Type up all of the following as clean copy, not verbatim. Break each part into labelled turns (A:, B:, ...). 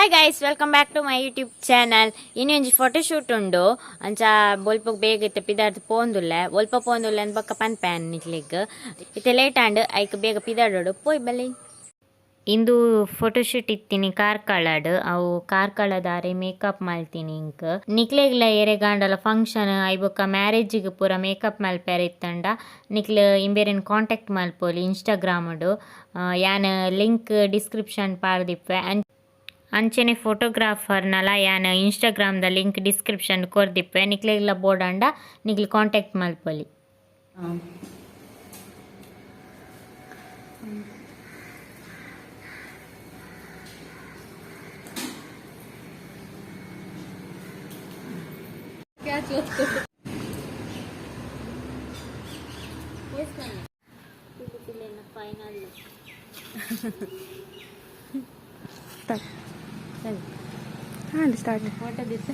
A: Hi guys, welcome back to my YouTube channel. ಇನ್ನೊಂಜಿ photoshoot ಉಂಡು ಅಂಚ ಬೊಲ್ಪ ಬೇಗ ಇತ್ತೆ ಪಿದಾರ್ದು ಪೋಂದುಲ್ಲೆ ಒಲ್ಪ ಪೋಂದುಲ್ಲೆ ಅಂದ್ ಬೊಕ್ಕ ಪನ್ಪ್ಯಾನ್ ನಿಕ್ಲಿಗ್ ಇತ್ತೆ ಲೇಟ್ ಆಂಡ್ ಐಕ್ ಬೇಗ ಪಿದಾಡೋಡು ಪೋಯ್ ಬಲ್ಲಿ. ಇಂದು ಫೋಟೋಶೂಟ್ ಇತ್ತೀನಿ ಕಾರ್ಕಳಡ್. ಅವು ಕಾರ್ಕಳದಾರೆ ಮೇಕಪ್ ಮಲ್ತೀನಿ ಇಂಕ್ ನಿಕ್ಲೆಗ್ಲ ಎರೆ ಗಾಂಡಲ ಫಂಕ್ಷನ್ ಐಬೊಕ್ಕ ಮ್ಯಾರೇಜಿಗ್ ಪೂರ ಮೇಕಪ್ ಮಲ್ಪೆರೆ ಇತ್ತಂಡ ನಿಕ್ಲ್ ಇಂಬೇರೆನ್ ಕಾಂಟ್ಯಾಕ್ಟ್ ಮಲ್ಪೊಲಿ ಇನ್ಸ್ಟಾಗ್ರಾಮ್ಡು. ಯಾನ್ ಲಿಂಕ್ ಡಿಸ್ಕ್ರಿಪ್ಷನ್ ಪಾರ್ದಿಪ್ಪೆ. ಅಂಚೆನೆ ಫೋಟೋಗ್ರಾಫರ್ನಲ ಯಾನ್ ಇನ್ಸ್ಟಾಗ್ರಾಮ್ದ ಲಿಂಕ್ ಡಿಸ್ಕ್ರಿಪ್ಷನ್ ಕೊರ್ದಿಪ್ಪೆ. ನಿಕ್ಲೆಗ್ಲ ಬೋಡಾಂಡ ನಿಕ್ಲ್ ಕಾಂಟ್ಯಾಕ್ಟ್ ಮಲ್ಪೊಲಿ. ಫೈನಲ್
B: ಸ್ಟಾರ್ಟ್
A: ಫೋಟೋ ದಿತ್ತ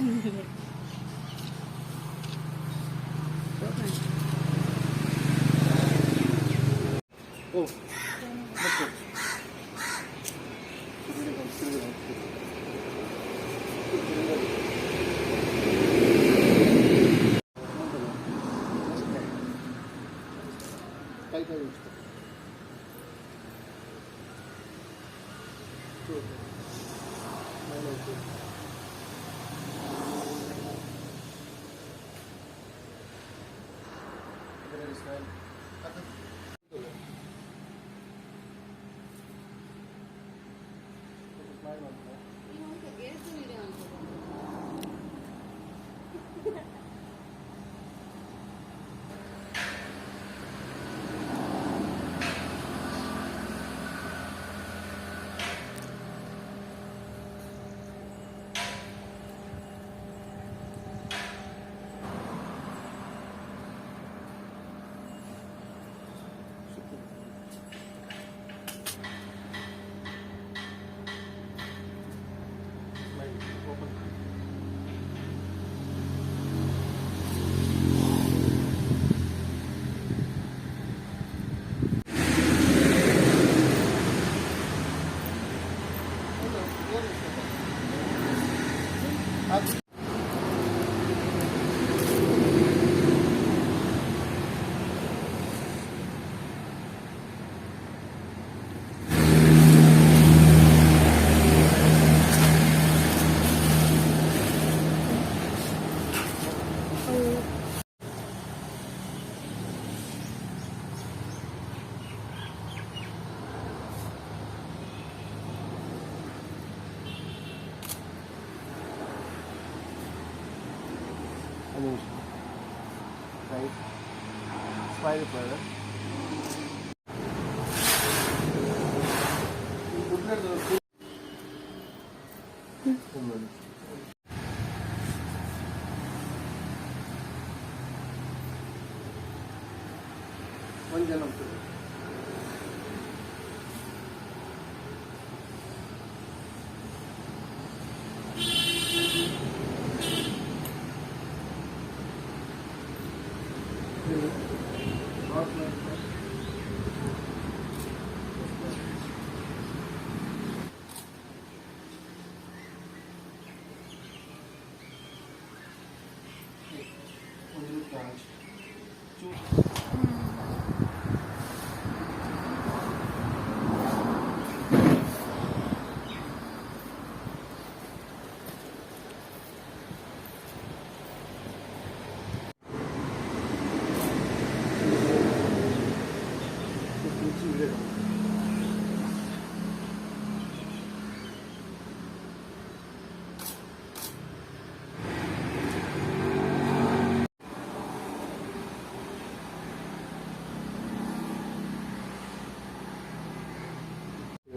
C: right, smile brother. One jana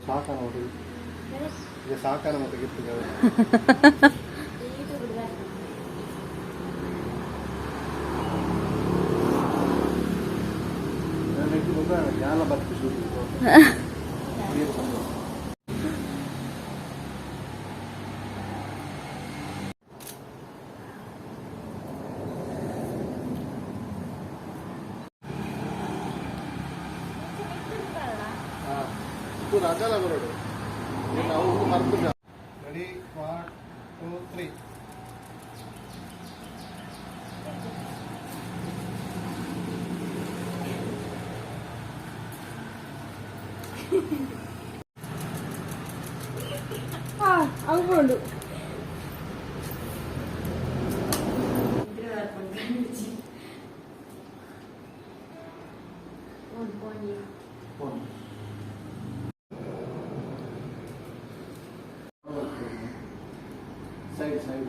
C: ಸಾಕಾನ ಒಟ್ಟು ಈಗ ಸಾಕಾನ ಮತ್ತೆ ಗಿಫ್ಟ್ ಜ್ಞಾನ ಬರ್ತಿದ್ದು राजा लग रहा है 1, 2, 3.
B: అవును
C: Side.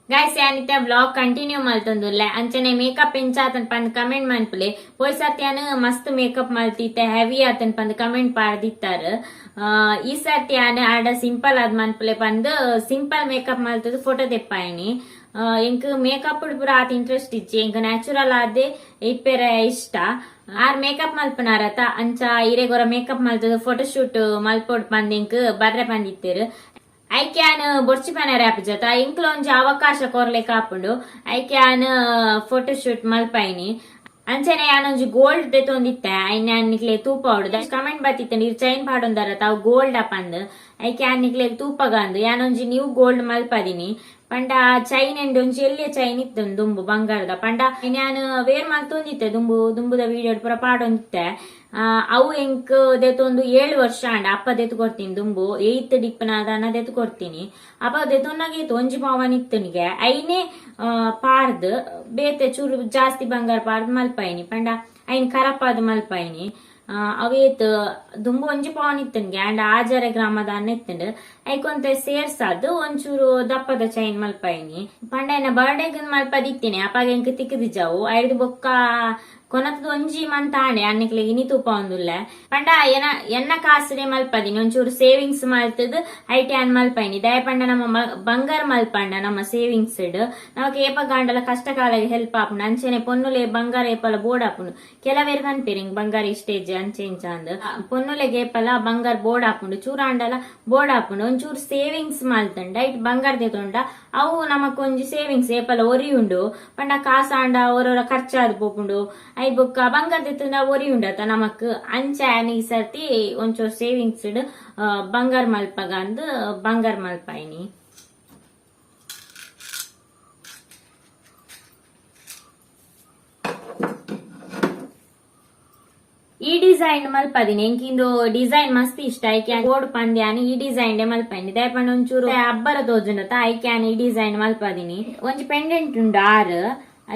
A: ಗೈಸ್ ಯಾನಿತ್ತೆ ವ್ಲಾಗ್ ಕಂಟಿನ್ಯೂ ಮಲ್ತೊಂದುಲ್ಲೆ ಅಂಚನೆ ಮೇಕಪ್ ಎಂಚಾತನ್ ಪಂದ್ ಕಮೆಂಟ್ ಮನ್ಪುಲೆ ಪೋಯ್ ಸರ್ತಿಯಾನು ಮಸ್ತ್ ಮೇಕಪ್ ಮಲ್ತಿತ್ತೆ ಹೆವಿ ಆತನ್ ಪಂದ್ ಕಮೆಂಟ್ ಪಾಡ್ದಿತ್ತಾರ ಈ ಸರ್ತಿಯಾನು ಆಡ ಸಿಂಪಲ್ ಆದ್ ಮನ್ಪುಲೆ ಪಂದ್ ಸಿಂಪಲ್ ಮೇಕಪ್ ಮಲ್ತದು ಫೋಟೋ ತೆಪ್ಪಾಯಿನಿ ಎಂಕ್ ಮೇಕಪ್ ಪೂರ ಆತ್ ಇಂಟ್ರೆಸ್ಟ್ ಇಚ್ಚಿ ಎಂಕ್ ನ್ಯಾಚುರಲ್ ಆದ್ದೆ ಇಪ್ಪೆರ ಇಷ್ಟ ಆರ್ ಮೇಕಪ್ ಮಲ್ಪನಾರತ ಅಂಚ ಇರೆಗೊರ ಮೇಕಪ್ ಮಲ್ತದು ಫೋಟೋಶೂಟ್ ಮಲ್ಪೋಡ್ ಪಂದ್ ಎಂಕ್ ಬರ್ರೆ ಪಂದಿತ್ತೇರು ಐಕ್ಯಾನ್ ಬೊರ್ಚಿ ಪನರ ಆಪುಜತ ಇಂಕ್ಲ ಒಂಜಿ ಅವಕಾಶ ಕೊರ್ಲೆಕ್ ಆಪುಂಡು ಐಕ್ಯಾನ್ ಫೋಟೋಶೂಟ್ ಮಲ್ಪೈನಿ ಅಂಚನೆ ಯಾನೊಂಜಿ ಗೋಲ್ಡ್ ದೆತೊಂದಿತ್ತೆ ಐನ್ಯಾನ್ ನಿಕ್ಲೆ ತೂಪ ಹೊಡ್ದ ಕಮೆಂಟ್ ಬತ್ತಿತ್ತೆ ನೀರ್ ಚೈನ್ ಪಾಡೊಂದರ ತಾವ್ ಗೋಲ್ಡ್ ಅಪಂದ್ ಐಕ್ಯಾನ್ ನಿಕ್ಲೆ ತೂಪಗಂದು ಯಾನೊಂಜಿ ನೀವು ಗೋಲ್ಡ್ ಮಲ್ಪದಿನಿ ಪಂಡ ಚೈನ್ ಎಂಡ್ ಒಂಜಿ ಎಲ್ಲಿಯ ಚೈನ್ ಇತ್ತು ದುಂಬು ಬಂಗಾರದ ಪಂಡ ನಾನು ವೇರ್ ಮಲ್ತೊಂದಿತ್ತೆ ದುಂಬುದ ವಿಡಿಯೋ ಪೂರ ಪಾಡೊಂದಿತ್ತೆ ಅವು ಎಂಕ್ ದೆತೊಂದು 7 ವರ್ಷ ಅಂಡ ಅಪ್ಪ ದೆತ್ತು ಕೊಡ್ತೀನಿ ದುಂಬು 8th ಡಿಪ್ಪನಾದನ ದೆತ್ತು ಕೊಡ್ತೀನಿ ಅಪ್ಪ ದೆತೊನ್ನಾಗೇತು ಒಂಜಿ ಪಾವನ್ ಇತ್ತನಿಗೆ ಐನೇ ಪಾರ್ದ್ ಬೇತೆ ಚೂರು ಜಾಸ್ತಿ ಬಂಗಾರ ಪಾರ್ದ್ ಮಲ್ಪೈನಿ ಪಂಡ ಐನ್ ಖರಾಪಾದ್ ಮಲ್ಪೈನಿ ಅವೇತ್ ದುಂಬು ಒಂಜಿ ಪಾವನ್ ಇತ್ತನ್ಗೆ ಅಂಡ್ ಆಜಾರೆ ಗ್ರಾಮದ ಅನ್ನ ಇತ್ತಂಡ್ ಐಕೊಂತ ಸೇರ್ಸಾದ್ ಒಂಚೂರು ದಪ್ಪದ ಚೈನ್ ಮಲ್ಪೈನಿ ಪಂಡ ಏನ ಬರ್ಡೇಗ್ ಮಲ್ಪದಿತ್ತಿನಿ ಅಪ್ಪಾಗ ಎಂಕ್ ತಿಕ್ಕದಿಜಾವು ಐದು ಬೊಕ್ಕ ಕೊನತದ ಒಂಜಿ ಮಂತ್ ಆಂಡೆ ಅನ್ನಕ್ಲೆ ಇನಿ ತೂಪ ಒಂದುಲ್ಲೆ ಪಂಡ ಎನ್ನ ಕಾಸುಡೆ ಮಲ್ಪದಿನಿ ಒಂಚೂರು ಸೇವಿಂಗ್ಸ್ ಮಲ್ತದ್ ಐಟ್ಯಾನ್ ಮಲ್ಪೈನಿ ದಯ ಪಂಡ ನಮ್ಮ ಬಂಗಾರ ಮಲ್ಪಂಡ ನಮ್ಮ ಸೇವಿಂಗ್ಸ್ ನಮಕ್ ಏಪ ಗಾಂಡಲ ಕಷ್ಟ ಕಾಲಗೆ ಹೆಲ್ಪ್ ಆಪುಂಡು ಅಂಚೆನೆ ಪೊನ್ನುಲೆ ಬಂಗಾರ ಏಪಲ ಬೋರ್ಡ್ ಆಪುಂಡು ಕೆಲವೇರ್ ಕನ್ಪೇರಿ ಬಂಗಾರ ಇಷ್ಟೇಜ್ ಅಂಚೆಂಚ ಅಂದ್ ಪೊನ್ನುಲೆಗೆ ಏಪಲ ಬಂಗಾರ ಬೋರ್ಡ್ ಆಪುಂಡು ಚೂರಾಂಡಲ ಬೋರ್ಡ್ ಆಪುಂಡು ಒಂಚೂರು ಸೇವಿಂಗ್ಸ್ ಮಲ್ತಂಡ ಐಟ್ ಬಂಗಾರ ದೇತೊಂಡ ಅವು ನಮಕ್ ಒಂಜಿ ಸೇವಿಂಗ್ಸ್ ಏಪಲ ಒರಿ ಉಂಡು ಪಂಡ ಕಾಸಾಂಡ ಒರೊರ ಖರ್ಚಾದ್ ಪೋಪುಂಡು ಐ ಬೊಕ್ಕ ಬಂಗಾರ ದೆತ್ತುಂಡ ಒರಿ ಉಂಡತ ನಮಕ್ ಅಂಚ ಈ ಸರ್ತಿ ಒಂಚೂರು ಸೇವಿಂಗ್ಸ್ ಬಂಗಾರ ಮಲ್ಪಗಂದ್ ಬಂಗಾರ ಮಲ್ಪೈನಿ ಈ ಡಿಸೈನ್ ಮಲ್ಪದಿನಿ ಎಂಕಿಂದು ಡಿಸೈನ್ ಮಸ್ತ್ ಇಷ್ಟ ಐಕ್ಯಾನ್ ಬೋರ್ಡ್ ಪಂದ್ಯಾನಿ ಈ ಡಿಸೈನ್ ಮಲ್ಪೈನಿ ದಯಪಂಡ ಒಂಚೂರು ಅಬ್ಬರ ತೋಜುಂಡತ ಐಕ್ಯಾನ್ ಈ ಡಿಸೈನ್ ಮಲ್ಪದಿನಿ ಒಂಜಿ ಪೆಂಡೆಂಟ್ ಉಂಡು ಆರ್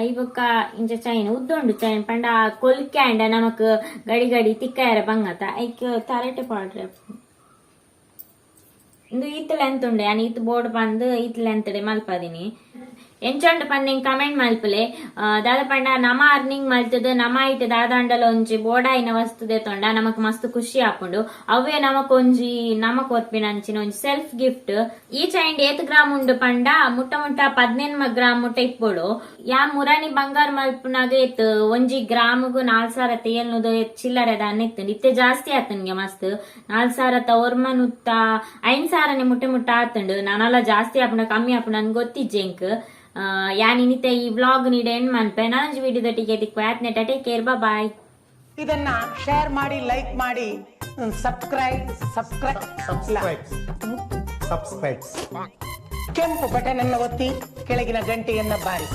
A: ಐ ಬೊಕ್ಕ ಇಂಚ ಚೈನ್ ಉದ್ದೊಂಡು ಚೈನ್ ಪಂಡ ಕೊಲ್ಕ್ಯಾಂಡ ನಮಕ್ ಗಡಿ ತಿಕ್ಕಾಯರ ಬಂಗತ ಐಕ್ ತಲೆಟೆ ಪಾಡ್ರೆ ಇಂದು ಈತ್ ಲೆಂತ್ ಉಂಡೆ ಯಾನ್ ಈತ್ ಬೋರ್ಡ್ ಪಂದ್ ಈತ್ ಲೆಂತ್ ಡೆ ಮಲ್ಪದಿನಿ ಎಂಚಂಡ್ ಪಂದ್ ಕಮೆಂಟ್ ಮಲ್ಪಲೆ ದಾದ ಪಂಡ ನಮ ಅರ್ನಿಂಗ್ ಮಲ್ತದ ನಮ ಐಟ್ ದಾದಾಂಡಲ ಒಂಜಿ ಬೋಡಾಯಿನ ವಸ್ತು ದೆತೊಂಡ ನಮಕ್ ಮಸ್ತ್ ಖುಷಿ ಆಪುಂಡು ಅವೇ ನಮಕ್ ಒಂಜಿ ನಮಕ್ ಒತ್ಪಿನ ಅಂಚಿನ ಒಂಜಿ ಸೆಲ್ಫ್ ಗಿಫ್ಟ್ ಈ ಚೈಂಡ್ 8 ಗ್ರಾಮ್ ಉಂಡು ಪಂಡ ಮುಟ್ಟ 18 ಗ್ರಾಮ್ ಮುಟ್ಟ ಇಪ್ಪುಡು ಯಾ ಮುರಾನಿ ಬಂಗಾರ ಮಲ್ಪನಾಗ ಎತ್ ಒಂಜಿ ಗ್ರಾಮಗು 4,000 ತೇಲ್ನುದು ಚಿಲ್ಲರೆದ ಅನ್ನೆತ್ತು ಇತ್ತೆ ಜಾಸ್ತಿ ಆತನ್ಗೆ ಮಸ್ತ್ 4,000 ಒರ್ಮನುತ್ತ 5,000 ಮುಟ್ಟ ಆತಂಡು ನಾನೆಲ್ಲ ಜಾಸ್ತಿ ಆಪುಂಡ ಕಮ್ಮಿ ಆಪುಂಡ ನನ್ಗೆ ಗೊತ್ತಿಜ್ಜೆಂಕ್ ಯಾನಿನಿತೆ ಈ ವ್ಲಾಗ್ ನೀಡೆ ಎಂಡ್ ಮನ್ಪೆ ನಾನೊಂಜಿ ವಿಡಿಯೋದ ಟಿಕೆಟ್ ಕ್ವಾತ್ನೆಟ ಟೇಕ್ ಕೇರ್ ಬಾಯ್
D: ಇದನ್ನ ಶೇರ್ ಮಾಡಿ ಲೈಕ್ ಮಾಡಿ ಸಬ್ಸ್ಕ್ರೈಬ್ ಕೆಂಪು ಬಟನ್ ಅನ್ನು ಒತ್ತಿ ಕೆಳಗಿನ ಗಂಟೆಯನ್ನ ಬಾರಿಸಿ